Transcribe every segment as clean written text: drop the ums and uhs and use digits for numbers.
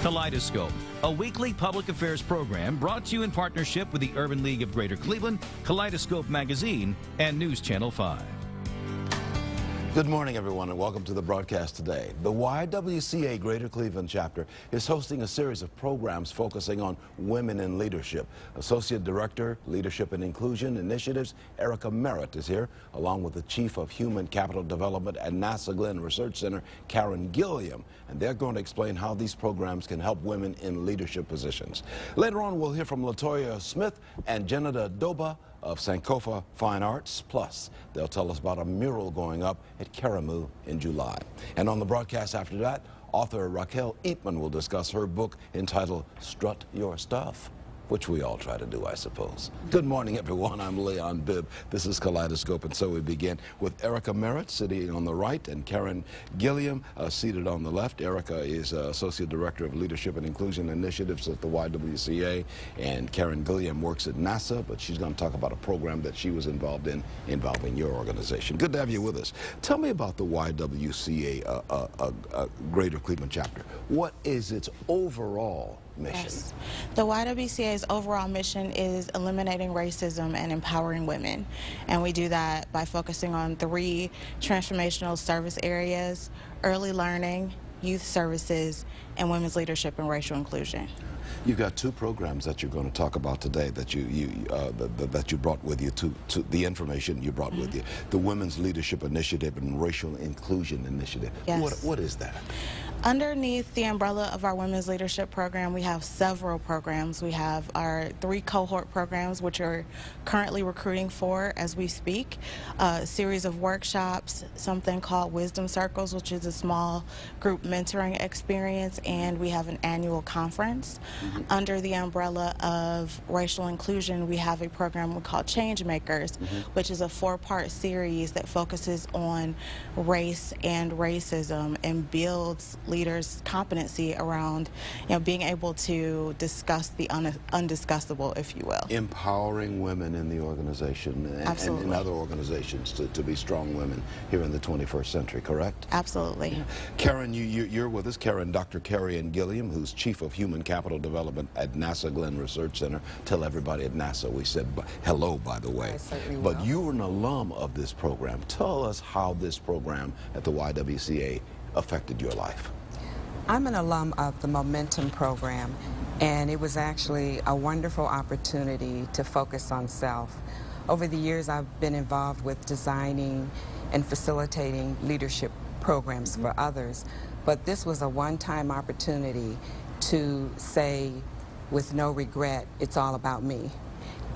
Kaleidoscope, a weekly public affairs program brought to you in partnership with the Urban League of Greater Cleveland, Kaleidoscope Magazine, and News Channel 5. Good morning, everyone, and welcome to the broadcast today. The YWCA Greater Cleveland chapter is hosting a series of programs focusing on women in leadership. Associate Director, Leadership and Inclusion Initiatives, Erica Merritt is here, along with the Chief of Human Capital Development at NASA Glenn Research Center, Karen Gilliam, and they're going to explain how these programs can help women in leadership positions. Later on, we'll hear from Latoya Smith and Janita Doba of Sankofa Fine Arts. Plus, they'll tell us about a mural going up at Karamu in July. And on the broadcast after that, author Raquel Eatman will discuss her book entitled Strut Your Stuff, which we all try to do, I suppose. Good morning, everyone. I'm Leon Bibb. This is Kaleidoscope, and so we begin with Erica Merritt sitting on the right and Karen Gilliam seated on the left. Erica is Associate Director of Leadership and Inclusion Initiatives at the YWCA, and Karen Gilliam works at NASA, but she's going to talk about a program that she was involved in involving your organization. Good to have you with us. Tell me about the YWCA Greater Cleveland chapter. What is its overall mission? Yes. The YWCA's overall mission is eliminating racism and empowering women. And we do that by focusing on 3 transformational service areas: early learning, youth services, and women's leadership and racial inclusion. You've got 2 programs that you're going to talk about today that you brought with you, to the information you brought with you. The Women's Leadership Initiative and Racial Inclusion Initiative. Yes. What is that? Underneath the umbrella of our Women's Leadership Program, we have several programs. We have our 3 cohort programs, which are currently recruiting for as we speak, a series of workshops, something called Wisdom Circles, which is a small group mentoring experience, and we have an annual conference. Under the umbrella of racial inclusion, we have a program we call Change Makers, which is a 4-part series that focuses on race and racism and builds leaders' competency around, being able to discuss the undiscussable, if you will. Empowering women in the organization and in other organizations to be strong women here in the 21st century, correct? Absolutely. Yeah. Karen, you're with us. Karen, Dr. Karen Gilliam, who's Chief of Human Capital Development at NASA Glenn Research Center. Tell everybody at NASA we said hello, by the way. I certainly will. But you're an alum of this program. Tell us how this program at the YWCA affected your life. I'm an alum of the Momentum program, and it was actually a wonderful opportunity to focus on self. Over the years, I've been involved with designing and facilitating leadership programs for others, but this was a one-time opportunity to say with no regret, it's all about me.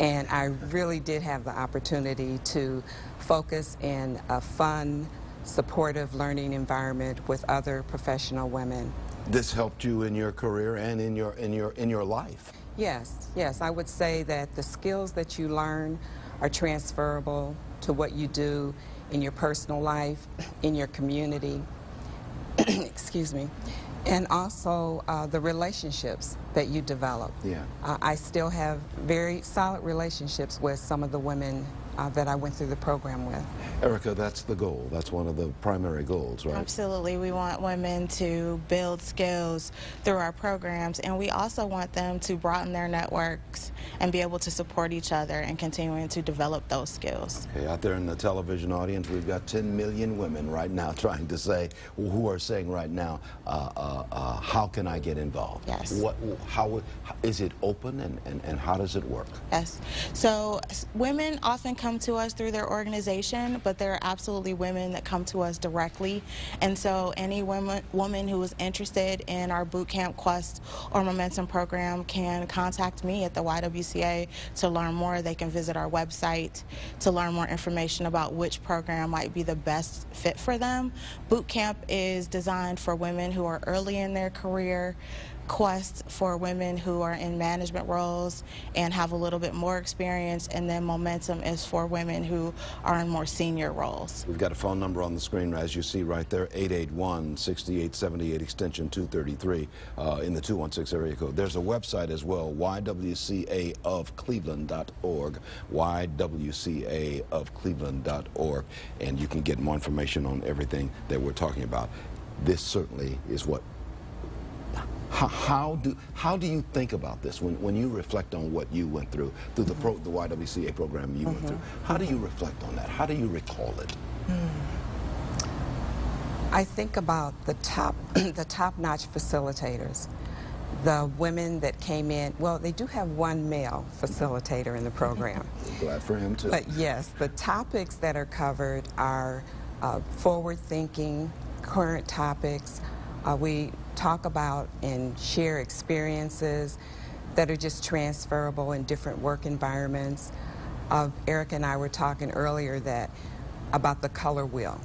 And I really did have the opportunity to focus in a fun, supportive learning environment with other professional women. This helped you in your career and in your life. Yes, I would say that the skills that you learn are transferable to what you do in your personal life, in your community, excuse me, and also the relationships that you develop. Yeah. I still have very solid relationships with some of the women that I went through the program with. Erica, that's the goal. That's one of the primary goals, right? Absolutely. We want women to build skills through our programs, and we also want them to broaden their networks and be able to support each other and continuing to develop those skills. Okay, out there in the television audience, we've got 10 million women right now trying to say, who are saying right now, how can I get involved? Yes. How is it open, and how does it work? Yes. So women often come to us through their organization, but there are absolutely women that come to us directly. And so any woman who is interested in our boot camp, Quest, or Momentum program can contact me at the YWCA to learn more. They can visit our website to learn more information about which program might be the best fit for them. Boot camp is designed for women who are early in their career, Quest for women who are in management roles and have a little bit more experience, and then Momentum is for women who are in more senior roles. We've got a phone number on the screen, as you see right there, 881-6878, extension 233 in the 216 area code. There's a website as well, ywcaofcleveland.org, ywcaofcleveland.org, and you can get more information on everything that we're talking about. This certainly is what How do you think about this when you reflect on what you went through the YWCA program you went through? How do you reflect on that? How do you recall it? I think about the top-notch facilitators, the women that came in. Well, they do have one male facilitator in the program. Glad for him too. But yes, the topics that are covered are forward-thinking, current topics. We talk about and share experiences that are just transferable in different work environments. Eric and I were talking earlier about the color wheel,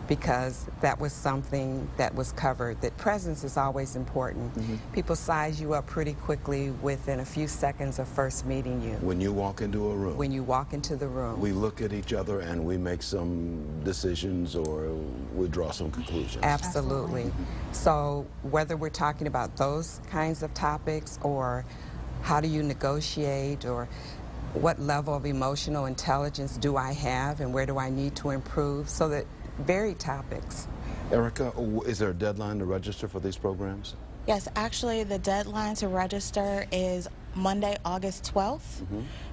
because that was something that was covered, that presence is always important. People size you up pretty quickly within a few seconds of first meeting you. When you walk into a room. When you walk into the room. We look at each other and we make some decisions or we draw some conclusions. Absolutely. So whether we're talking about those kinds of topics, or how do you negotiate, or what level of emotional intelligence do I have and where do I need to improve, so that varied topics. Erica, is there a deadline to register for these programs? Yes, actually the deadline to register is Monday, August 12th.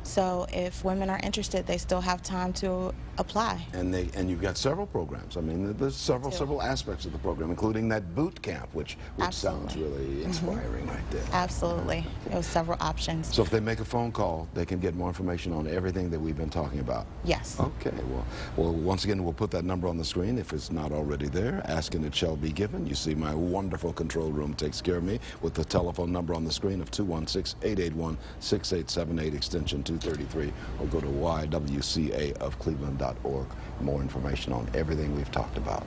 So if women are interested, they still have time to apply. And you've got several programs. I mean, there's several aspects of the program, including that boot camp, which sounds really inspiring right there. Absolutely. There was several options. So if they make a phone call, they can get more information on everything that we've been talking about. Yes. Okay. Well, once again, we'll put that number on the screen if it's not already there. Ask and it shall be given. You see my wonderful control room takes care of me with the telephone number on the screen of 216-881-6878, extension 233, or go to ywcaofcleveland.org. More information on everything we've talked about.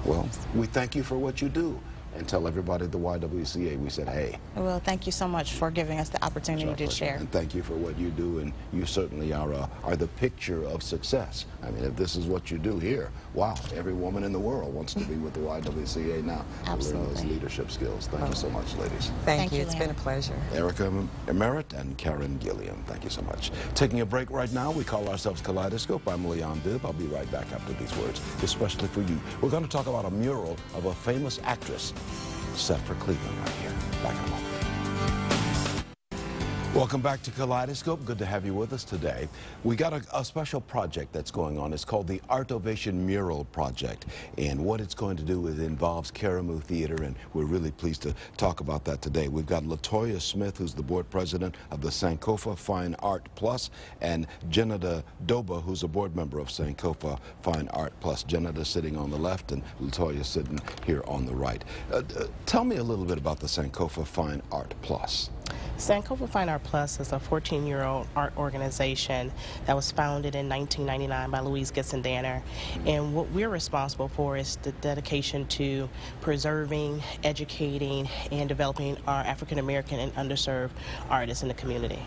Well, we thank you for what you do. And tell everybody at the YWCA we said, hey. Well, thank you so much for giving us the opportunity to share. And thank you for what you do, and you certainly are the picture of success. I mean, if this is what you do here, wow, every woman in the world wants to be with the YWCA now. Absolutely. Learn those leadership skills. Thank you so much, ladies. Thank you. It's been a pleasure. Erica Merritt and Karen Gilliam, thank you so much. Taking a break right now. We call ourselves Kaleidoscope. I'm Leon Bibb. I'll be right back after these words, especially for you. We're going to talk about a mural of a famous actress set for Cleveland right here. Back in a moment. Welcome back to Kaleidoscope. Good to have you with us today. We got a special project that's going on. It's called the Art Ovation Mural Project. And what it's going to do is it involves Karamu Theater, and we're really pleased to talk about that today. We've got LaToya Smith, who's the board president of the Sankofa Fine Art Plus, and Jenada Doba, who's a board member of Sankofa Fine Art Plus. Jenada sitting on the left and LaToya sitting here on the right. Tell me a little bit about the Sankofa Fine Art Plus. Sankofa Fine Art Plus is a 14-year-old art organization that was founded in 1999 by Louise Gibson Danner. And what we're responsible for is the dedication to preserving, educating, and developing our African-American and underserved artists in the community.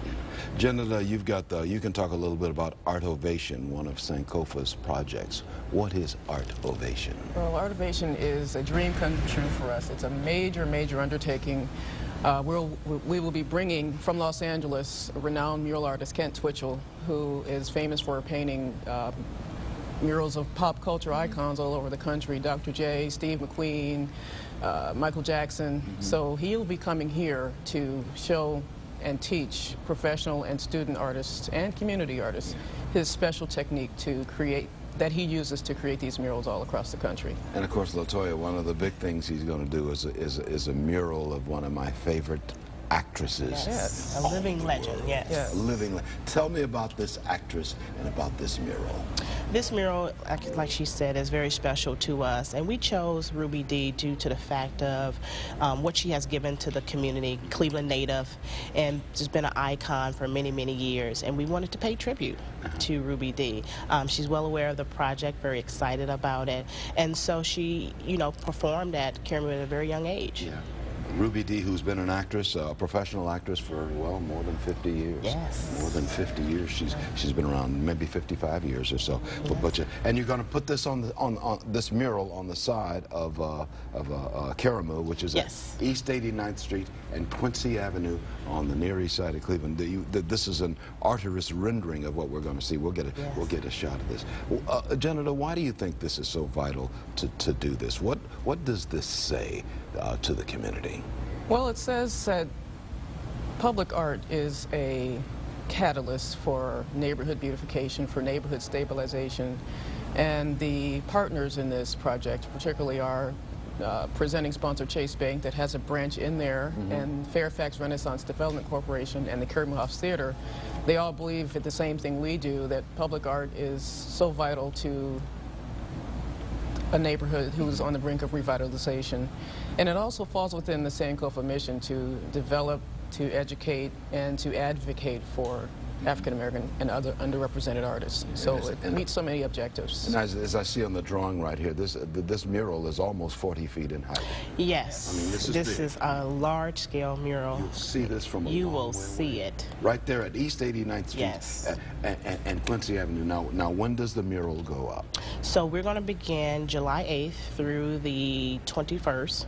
Jenada, you've got you can talk a little bit about Art Ovation, one of Sankofa's projects. What is Art Ovation? Well, Art Ovation is a dream come true for us. It's a major, major undertaking. We will be bringing from Los Angeles a renowned mural artist, Kent Twitchell, who is famous for painting murals of pop culture icons all over the country. Dr. J, Steve McQueen, Michael Jackson. So he'll be coming here to show and teach professional and student artists and community artists his special technique to create, that he uses to create these murals all across the country. And of course, LaToya, one of the big things he's going to do is a mural of one of my favorite actresses. Yes, a living legend, yes. A living Tell me about this actress and about this mural. This mural, like she said, is very special to us, and we chose Ruby Dee due to the fact of what she has given to the community, Cleveland native, and just been an icon for many, many years, and we wanted to pay tribute to Ruby Dee. She's well aware of the project, very excited about it, and so she, performed at Karamu at a very young age. Yeah. Ruby Dee, who's been an actress, a professional actress for, well, more than 50 years. Yes. More than 50 years. She's been around maybe 55 years or so. Yes. And you're going to put this on this mural on the side of Karamu, which is at East 89th Street and Quincy Avenue on the Near East Side of Cleveland. This is an artist rendering of what we're going to see. We'll get a shot of this. Jenada, why do you think this is so vital to do this? What does this say to the community? Well, it says that public art is a catalyst for neighborhood beautification, for neighborhood stabilization, and the partners in this project, particularly our presenting sponsor Chase Bank that has a branch in there, and Fairfax Renaissance Development Corporation and the Kermhoff Theater, they all believe the same thing we do, that public art is so vital to a neighborhood who's on the brink of revitalization. And it also falls within the Sankofa mission to develop, to educate, and to advocate for African American and other underrepresented artists. So it meets so many objectives. And as I see on the drawing right here, this mural is almost 40 feet in height. Yes. I mean, this is a large-scale mural. You'll see this from a You long will way see away. it. Right there at East 89th Street Yes. and Quincy Avenue. Now, when does the mural go up? So we're going to begin July 8th through the 21st.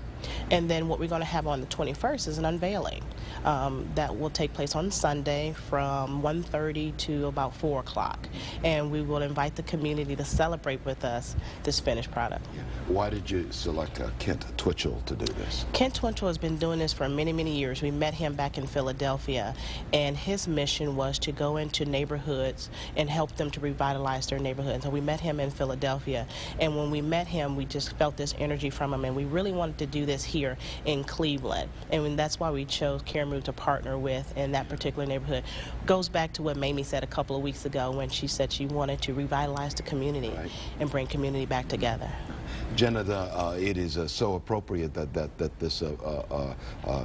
And then what we're going to have on the 21st is an unveiling that will take place on Sunday from 1:30 to about 4 o'clock. And we will invite the community to celebrate with us this finished product. Yeah. Why did you select Kent Twitchell to do this? Kent Twitchell has been doing this for many, many years. We met him back in Philadelphia, and his mission was to go into neighborhoods and help them to revitalize their neighborhood. And so we met him in Philadelphia, and when we met him, we just felt this energy from him, and we really wanted to do this here in Cleveland. And that's why we chose Karamu to partner with in that particular neighborhood. Goes back to what Mamie said a couple of weeks ago when she said she wanted to revitalize the community and bring community back together. Jenna, it is so appropriate that this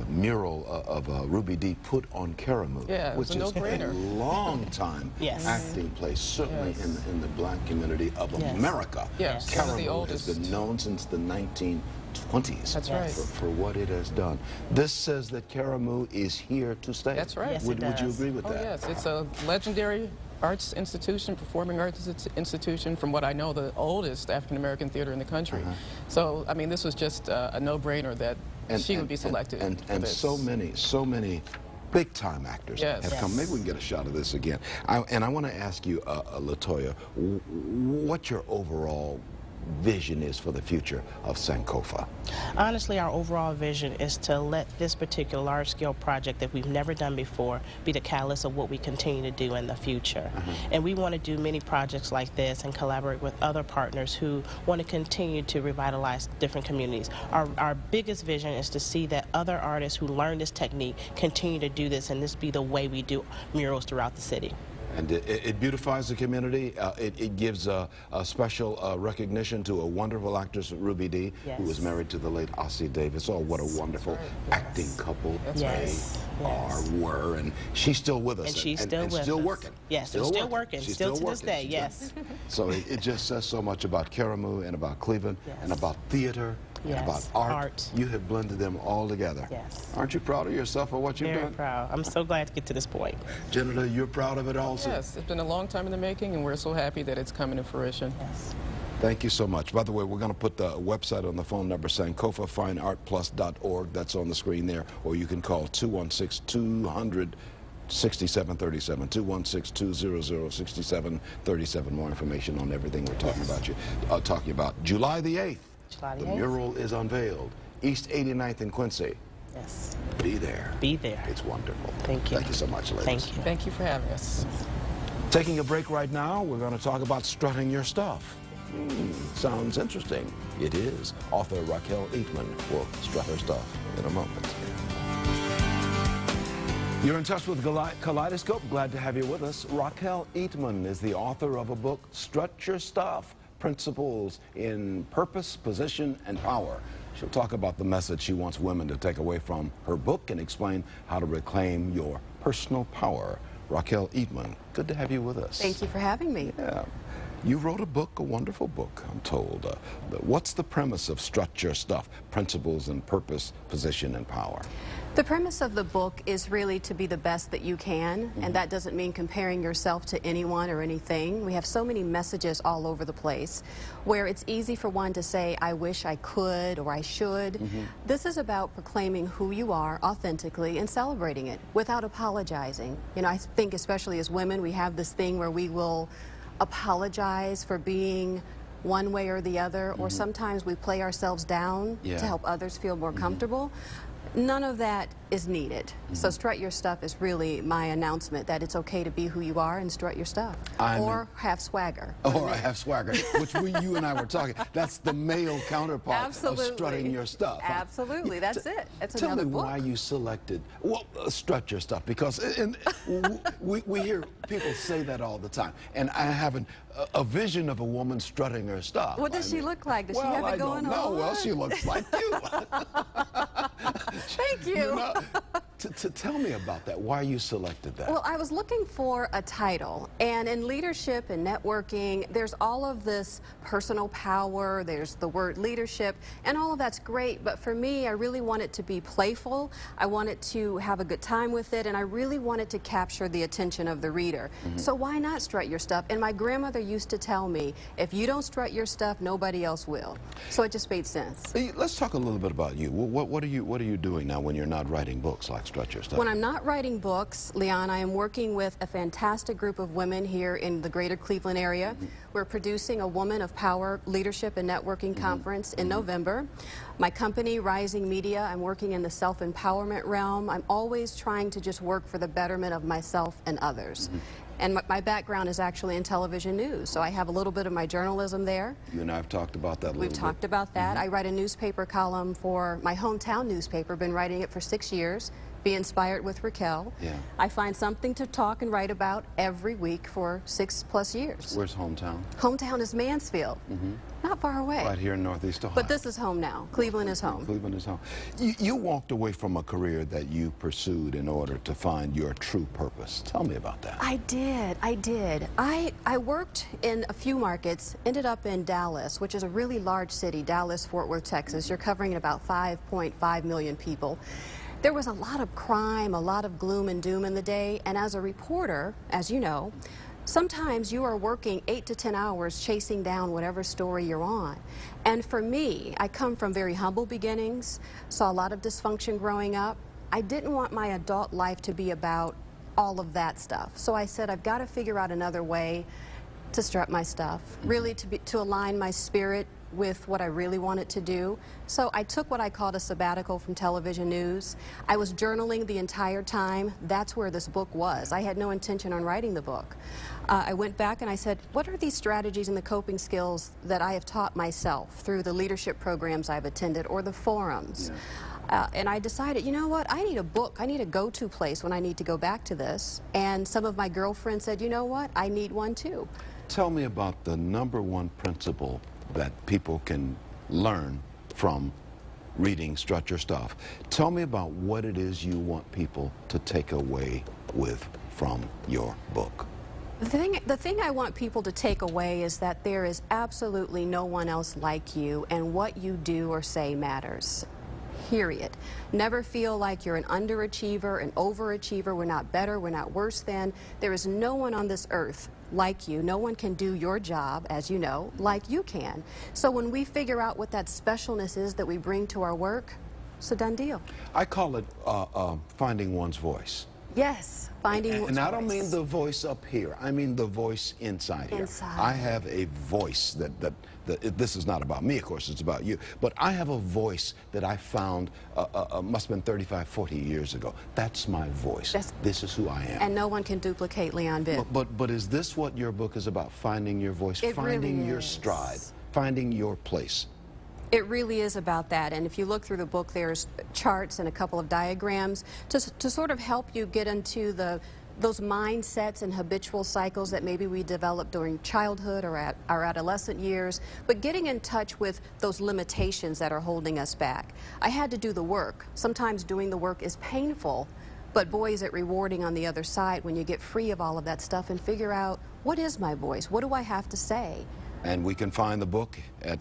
mural of Ruby Dee put on Karamu, which is a long time acting place, certainly in the black community of America. Yes. Karamu has been known since the 1920s. That's right. For what it has done. This says that Karamu is here to stay. That's right. Yes, would you agree with that? Yes, it's a legendary arts institution, performing arts institution, from what I know, the oldest African-American theater in the country. So, I mean, this was just a no-brainer that she would be selected. And so many big-time actors have come. Maybe we can get a shot of this again. And I want to ask you, LaToya, what your overall vision is for the future of Sankofa? Honestly, our overall vision is to let this particular large-scale project that we've never done before be the catalyst of what we continue to do in the future. And we want to do many projects like this and collaborate with other partners who want to continue to revitalize different communities. Our biggest vision is to see that other artists who learn this technique continue to do this, and this be the way we do murals throughout the city. And it beautifies the community. It gives a special recognition to a wonderful actress, Ruby Dee, who was married to the late Ossie Davis. Oh, what a wonderful acting couple they were. And she's still with us. And she's still with us. Still working. Yes, still working. Still to this day, yes. So it just says so much about Karamu and about Cleveland and about theater. And about art. You have blended them all together. Yes. Aren't you proud of yourself for what you've done? Very proud. I'm so glad to get to this point. Jenna, you're proud of it also? Yes, it's been a long time in the making, and we're so happy that it's coming to fruition. Yes. Thank you so much. By the way, we're going to put the website on the phone number, sankofafineartplus.org. That's on the screen there. Or you can call 216-200-6737, 216-200-6737. More information on everything we're talking about. July the 8th. The mural is unveiled. East 89th and Quincy. Yes. Be there. Be there. It's wonderful. Thank you. Thank you so much, ladies. Thank you. Thank you for having us. Taking a break right now, we're going to talk about strutting your stuff. Sounds interesting. It is. Author Raquel Eatman will strut her stuff in a moment. You're in touch with Kaleidoscope. Glad to have you with us. Raquel Eatman is the author of a book, Strut Your Stuff, Principles in Purpose, Position, and Power. She'll talk about the message she wants women to take away from her book and explain how to reclaim your personal power. Raquel Eatman, good to have you with us. Thank you for having me. Yeah. You wrote a book, a wonderful book, I'm told. What's the premise of Strut Your Stuff, Principles in Purpose, Position, and Power? The premise of the book is really to be the best that you can, and that doesn't mean comparing yourself to anyone or anything. We have so many messages all over the place where it's easy for one to say, I wish I could or I should. This is about proclaiming who you are authentically and celebrating it without apologizing. You know, I think especially as women, we have this thing where we will apologize for being one way or the other, or sometimes we play ourselves down to help others feel more comfortable. None of that is needed. So strut your stuff is really my announcement that it's okay to be who you are and strut your stuff. Or have swagger. Or I have swagger, which you and I were talking. That's the male counterpart of strutting your stuff. Absolutely, that's it. It's Tell another me book. why you selected, strut your stuff, because we hear people say that all the time, and I have a vision of a woman strutting her stuff. What does she look like? Does she have it going on? Well, I don't know. Well, she looks like you. Thank you. You know, to tell me about that, why you selected that. Well, I was looking for a title, and in leadership and networking, there's all of this personal power, there's the word leadership, and all of that's great, but for me, I really want it to be playful, I want it to have a good time with it, and I really wanted to capture the attention of the reader. So why not strut your stuff? And my grandmother used to tell me, if you don't strut your stuff, nobody else will. So it just made sense. Let's talk a little bit about you. What are you doing now when you're not writing books like Strut Your Stuff? When I'm not writing books, Leon, I am working with a fantastic group of women here in the greater Cleveland area. We're producing a Woman of Power Leadership and Networking Conference in November. My company, Rising Media, I'm working in the self-empowerment realm. I'm always trying to just work for the betterment of myself and others. And my background is actually in television news, so I have a little bit of my journalism there. You and I have talked about that a little bit. We've talked about that. I write a newspaper column for my hometown newspaper, been writing it for 6 years. Be Inspired with Raquel. Yeah. I find something to talk and write about every week for 6+ years. Where's hometown? Hometown is Mansfield. Not far away. Right here in Northeast Ohio. But this is home now. Cleveland is home. Cleveland is home. You walked away from a career that you pursued in order to find your true purpose. Tell me about that. I did. I worked in a few markets, ended up in Dallas, which is a really large city, Dallas, Fort Worth, Texas. You're covering about 5.5 million people. There was a lot of crime, a lot of gloom and doom in the day, and as a reporter, as you know, sometimes you are working 8 to 10 hours chasing down whatever story you're on. And for me, I come from very humble beginnings, saw a lot of dysfunction growing up. I didn't want my adult life to be about all of that stuff. So I said, I've got to figure out another way to strut my stuff, really to align my spirit with what I really wanted to do. So I took what I called a sabbatical from television news. I was journaling the entire time. That's where this book was. I had no intention on writing the book. I went back and I said, what are these strategies and the coping skills that I have taught myself through the leadership programs I've attended or the forums? And I decided, you know what, I need a book. I need a go-to place when I need to go back to this. And some of my girlfriends said, you know what, I need one too. Tell me about the #1 principle that people can learn from reading Strut Your Stuff. Tell me about what it is you want people to take away from your book. The thing I want people to take away is that there is absolutely no one else like you, and what you do or say matters. Period. Never feel like you're an underachiever, an overachiever. We're not better, we're not worse than. There is no one on this earth like you. No one can do your job, as you know, like you can. So when we figure out what that specialness is that we bring to our work, it's a done deal. I call it finding one's voice. Yes, finding one's voice. And I don't mean the voice up here. I mean the voice inside here. I have a voice that this is not about me, of course, it's about you. But I have a voice that I found must have been 35, 40 years ago. That's my voice. This is who I am. And no one can duplicate Leon Bibb. But is this what your book is about? Finding your voice, finding your stride, finding your place. It really is about that, and if you look through the book, there's charts and a couple of diagrams to sort of help you get into those mindsets and habitual cycles that maybe we develop during childhood or at our adolescent years, but getting in touch with those limitations that are holding us back. I had to do the work. Sometimes doing the work is painful, but boy, is it rewarding on the other side when you get free of all of that stuff and figure out, what is my voice? What do I have to say? And we can find the book at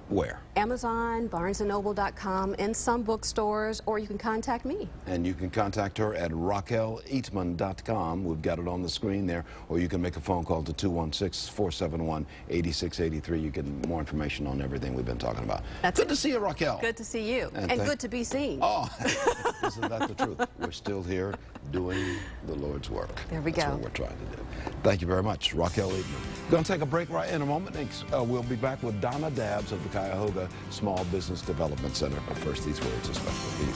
where? Amazon, BarnesandNoble.com, in some bookstores, or you can contact me. And you can contact her at RaquelEatman.com. We've got it on the screen there, or you can make a phone call to 216-471-8683. You get more information on everything we've been talking about. Good to see you, Raquel. Good to see you, and good to be seen. Oh, isn't that the truth? We're still here doing the Lord's work. There we go. That's what we're trying to do. Thank you very much, Raquel Eatman. Going to take a break right in a moment. We'll be back with Donna Dabbs of the Cuyahoga Small Business Development Center. But first, these words are special for you.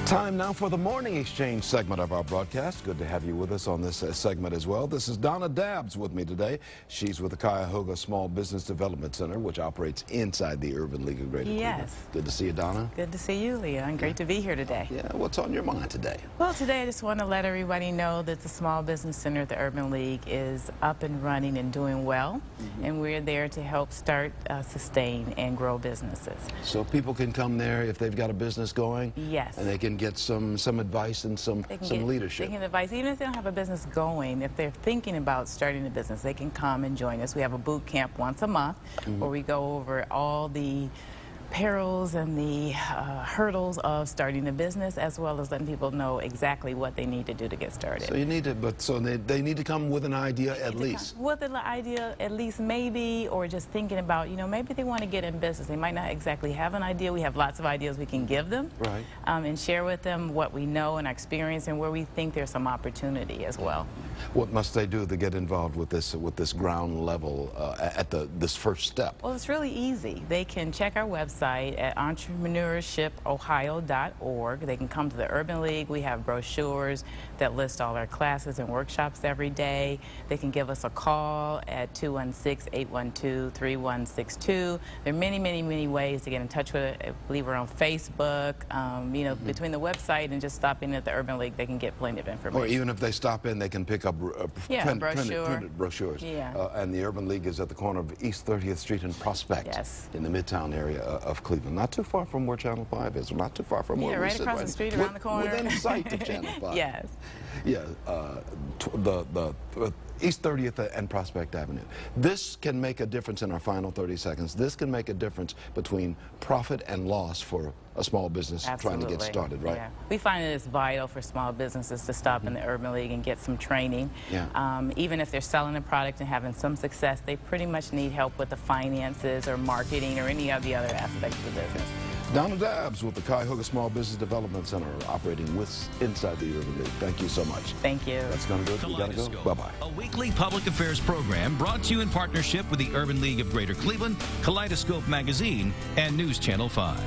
Time now for the Morning Exchange segment of our broadcast. Good to have you with us on this segment as well. This is Donna Dabbs with me today. She's with the Cuyahoga Small Business Development Center, which operates inside the Urban League of Greater Cleveland. Good to see you, Donna. Good to see you, Leah, and great to be here today. Yeah, what's on your mind today? Well, today I just want to let everybody know that the Small Business Center at the Urban League is up and running and doing well, and we're there to help start, sustain, and grow businesses. So people can come there if they've got a business going? Yes. And they can get some advice and some leadership. They can advise, even if they don't have a business going, if they're thinking about starting a business, they can come and join us. We have a boot camp once a month where we go over all the perils and the hurdles of starting a business, as well as letting people know exactly what they need to do to get started. So you need to, they need to come with an idea at least. With an idea at least, maybe, or just thinking about, you know, maybe they want to get in business. They might not exactly have an idea. We have lots of ideas we can give them, right, and share with them what we know and our experience and where we think there's some opportunity as well. What must they do to get involved with this ground level at this first step? Well, it's really easy. They can check our website at entrepreneurshipohio.org. They can come to the Urban League. We have brochures that list all our classes and workshops every day. They can give us a call at 216-812-3162. There are many, many, many ways to get in touch with it. I believe we're on Facebook. You know, between the website and just stopping at the Urban League, they can get plenty of information. Or even if they stop in, they can pick up printed brochures. Yeah. And the Urban League is at the corner of East 30th Street and Prospect, in the Midtown area of Cleveland. Not too far from where Channel 5 is, not too far from where we sit. Right across the street, around the corner. Within sight of Channel 5. Yes. Yeah, the East 30th and Prospect Avenue. This can make a difference in our final 30 seconds. This can make a difference between profit and loss for a small business trying to get started, right? Yeah. We find that it's vital for small businesses to stop in the Urban League and get some training. Yeah. Even if they're selling a product and having some success, they pretty much need help with the finances or marketing or any of the other aspects of the business. Donna Dabbs with the Cuyahoga Small Business Development Center, operating inside the Urban League. Thank you so much. Thank you. That's going to do it. We got to go. Bye-bye. A weekly public affairs program brought to you in partnership with the Urban League of Greater Cleveland, Kaleidoscope Magazine, and News Channel 5.